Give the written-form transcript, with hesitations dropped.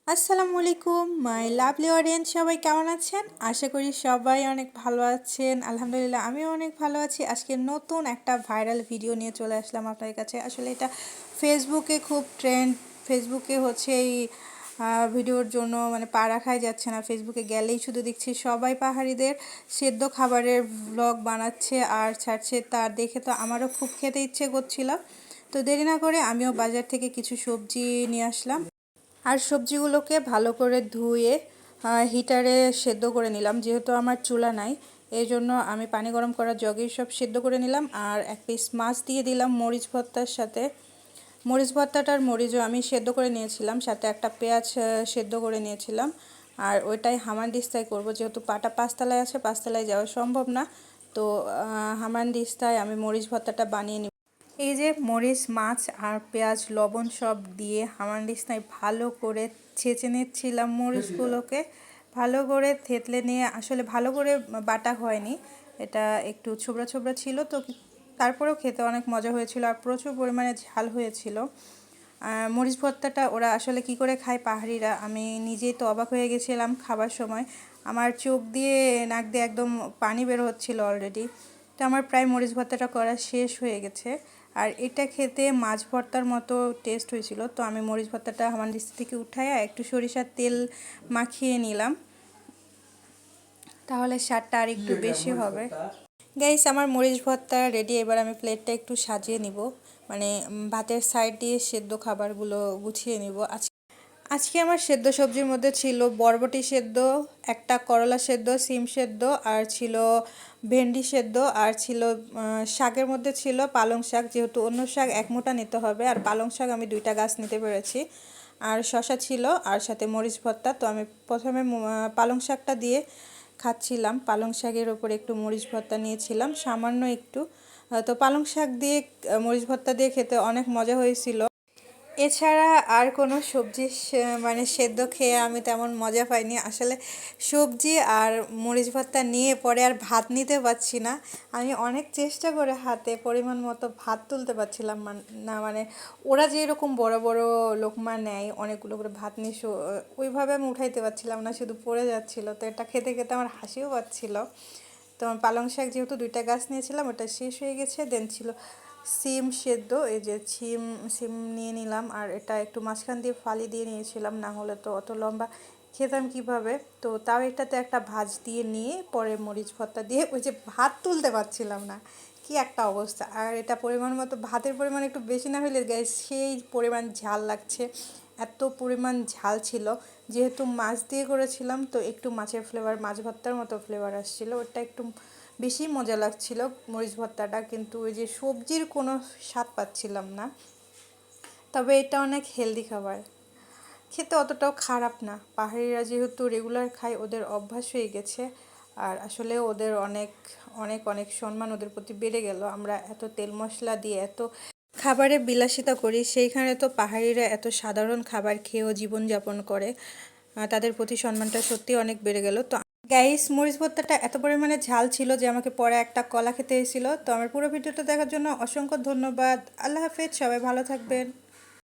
আসসালামু আলাইকুম my lovely audience, সবাই কেমন আছেন? আশা করি সবাই অনেক ভালো আছেন। আলহামদুলিল্লাহ আমিও অনেক ভালো আছি। আজকে নতুন একটা ভাইরাল ভিডিও নিয়ে চলে আসলাম আপনাদের কাছে। আসলে এটা ফেসবুকে খুব ট্রেন্ড। ফেসবুকে হচ্ছে এই ভিডিওর জন্য মানে পা রাখাই যাচ্ছে না। ফেসবুকে গেলেই শুধু দেখছি সবাই পাহাড়িদের সেদ্ধ খাবারের ভ্লগ বানাচ্ছে আর ছাড়ছে। তার দেখে তো আমারও খুব খেতে ইচ্ছে করছিল। তো দেরি না করে আমিও বাজার থেকে কিছু সবজি নিয়ে আসলাম আর সবজিগুলোকে ভালো করে ধুয়ে হিটারে সেদ্ধ করে নিলাম। যেহেতু আমার চুলা নাই, এই জন্য আমি পানি গরম করার জগেই সব সেদ্ধ করে নিলাম। আর এক পিস মাছ দিয়ে দিলাম মরিচ ভর্তার সাথে। মরিচ ভর্তাটার মরিচও আমি সেদ্ধ করে নিয়েছিলাম, সাথে একটা পেঁয়াজ সেদ্ধ করে নিয়েছিলাম। আর ওইটাই হামানদিস্তায় করব, যেহেতু পাটা পাঁচতলায় আছে, পাঁচতলায় যাওয়া সম্ভব না। তো হামানদিস্তায় আমি মরিচ ভর্তাটা বানিয়ে নিব। এই যে মরিচ, মাছ আর পেঁয়াজ, লবণ সব দিয়ে হামানদিস্তায় ভালো করে ছেঁচে নিচ্ছিলাম মরিচগুলোকে। ভালো করে থেতলে নিয়ে, আসলে ভালো করে বাটা হয়নি, এটা একটু ছোবড়া ছোবড়া ছিল তো, তারপরেও খেতে অনেক মজা হয়েছিল আর প্রচুর পরিমাণে ঝাল হয়েছিল। মরিচ ভর্তাটা ওরা আসলে কি করে খায় পাহাড়িরা, আমি নিজেই তো অবাক হয়ে গেছিলাম খাবার সময়। আমার চোখ দিয়ে নাক দিয়ে একদম পানি বের হচ্ছিল অলরেডি। তো আমার প্রায় মরিচ ভর্তাটা করা শেষ হয়ে গেছে। আর এটা খেতে মাছ ভর্তার মতো টেস্ট হয়েছিল। তো আমি মরিচ ভর্তাটা আমার ডিশ থেকে উঠাইয়া একটু সরিষার তেল মাখিয়ে নিলাম, তাহলে স্বাদটা আর একটু বেশি হবে। গাইস, আমার মরিচ ভর্তা রেডি। এবার আমি প্লেটটা একটু সাজিয়ে নিব, মানে ভাতের সাইড দিয়ে সেদ্ধ খাবারগুলো গুছিয়ে নিব। আজকে আমার সেদ্ধ সবজির মধ্যে ছিল বরবটি সেদ্ধ, একটা করলা সেদ্ধ, সিম সেদ্ধ, আর ছিল ভেন্ডি সেদ্ধ, আর ছিল শাকের মধ্যে ছিল পালং শাক। যেহেতু অন্য শাক এক মুঠা নিতে হবে, আর পালং শাক আমি 2টা গাছ নিতে পেরেছি। আর শশা ছিল, আর সাথে মরিচ ভর্তা। তো আমি প্রথমে পালং শাকটা দিয়ে খাচ্ছিলাম। পালং শাকের ওপর একটু মরিচ ভর্তা নিয়েছিলাম সামান্য একটু। তো পালং শাক দিয়ে মরিচ ভর্তা দিয়ে খেতে অনেক মজা হয়েছিল। এছাড়া আর কোনো সবজি মানে সেদ্ধ খেয়ে আমি তেমন মজা পাইনি। আসলে সবজি আর মরিচ ভর্তা নিয়ে পরে আর ভাত নিতে পারছি না। আমি অনেক চেষ্টা করে হাতে পরিমাণ মতো ভাত তুলতে পারছিলাম না, মানে ওরা যেরকম বড় বড় লোকমা নেয় অনেকগুলো করে ভাত নিয়ে, ওইভাবে আমি উঠাইতে পারছিলাম না, শুধু পড়ে যাচ্ছিল। তো এটা খেতে খেতে আমার হাসিও পাচ্ছিল। তো পালং শাক যেহেতু 2টা গাছ নিয়েছিলাম, ওটা শেষ হয়ে গেছে। দেন ছিল সিম সেদ্ধ, এই যে সিম সিম নিয়ে নিলাম, আর এটা একটু মাঝখান দিয়ে ফালি দিয়ে নিয়েছিলাম, না হলে তো অত লম্বা খেতাম কিভাবে। তো তাও এটাতে একটা ভাজ দিয়ে নিয়ে পরে মরিচ ভর্তা দিয়ে, ওই যে ভাত তুলতে পারছিলাম না, কি একটা অবস্থা। আর এটা পরিমাণ মতো, ভাতের পরিমাণ একটু বেশি না হলে গ্যাস সেই পরিমাণ ঝাল লাগছে, এত পরিমাণ ঝাল ছিল। যেহেতু মাছ দিয়ে করেছিলাম, তো একটু মাছের ফ্লেভার, মাছ ভর্তার মতো ফ্লেভার আসছিলো, ওটা একটু বেশি মজা লাগছিল মরিচ ভর্তাটা। কিন্তু ওই যে সবজির কোনো স্বাদ পাচ্ছিলাম না। তবে এটা অনেক হেলদি খাবার, খেতে অতটাও খারাপ না। পাহাড়িরা যেহেতু রেগুলার খায়, ওদের অভ্যাস হয়ে গেছে। আর আসলে ওদের অনেক অনেক অনেক সম্মান ওদের প্রতি বেড়ে গেল। আমরা এত তেল মশলা দিয়ে এত খাবারে বিলাসিতা করি, সেইখানে তো পাহাড়িরা এত সাধারণ খাবার খেয়েও জীবনযাপন করে। তাদের প্রতি সম্মানটা সত্যি অনেক বেড়ে গেল। তো গাইস, মরিচ ভর্তাটা এত পরিমাণে ঝাল ছিল যে আমাকে পরে একটা কলা খেতে হয়েছিল। তো আমার পুরো ভিডিওটা দেখার জন্য অসংখ্য ধন্যবাদ। আল্লাহ হাফেজ, সবাই ভালো থাকবেন।